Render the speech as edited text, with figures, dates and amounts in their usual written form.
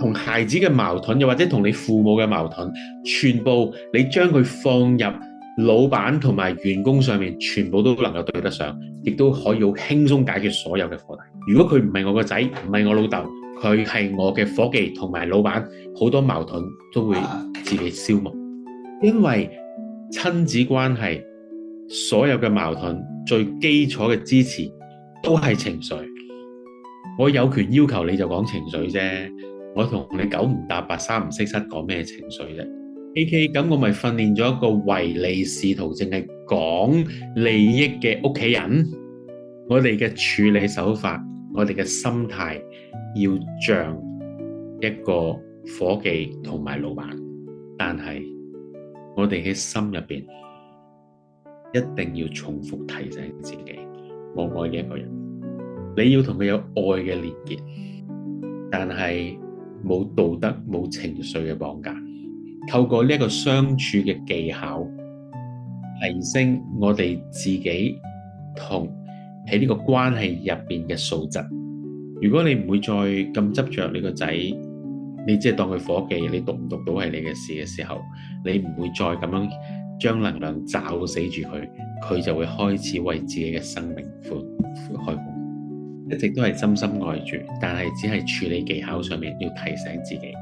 同孩子嘅矛盾，又或者同你父母嘅矛盾，全部你將佢放入老闆同埋員工上面，全部都能夠對得上，亦都可以好輕鬆解決所有嘅課題。如果佢唔係我個仔，唔係我老豆，佢係我嘅伙計同埋老闆，好多矛盾都會自己消磨。因為親子關係所有嘅矛盾最基礎嘅支持都係情緒。我有權要求你就講情緒啫，我同你九唔搭八三唔識七講咩情緒啫？AK 咁我咪訓練咗一個唯利是圖，淨係講利益嘅屋企人。我哋嘅處理手法，我哋嘅心態要像一個伙計同埋老闆，但係我哋喺心入邊一定要重複提醒自己，我愛嘅一個人，你要同佢有愛嘅連結，但係冇道德、冇情緒嘅綁架。透過呢一個相處嘅技巧，提升我哋自己同喺呢個關係入邊嘅素質。如果你唔會再咁執着你個仔，你即係當佢伙計，你讀唔讀到係你嘅事嘅時候，你唔會再咁樣將能量罩死住佢，佢就會開始為自己嘅生命開放。一直都係真心愛住，但係只係處理技巧上面要提醒自己。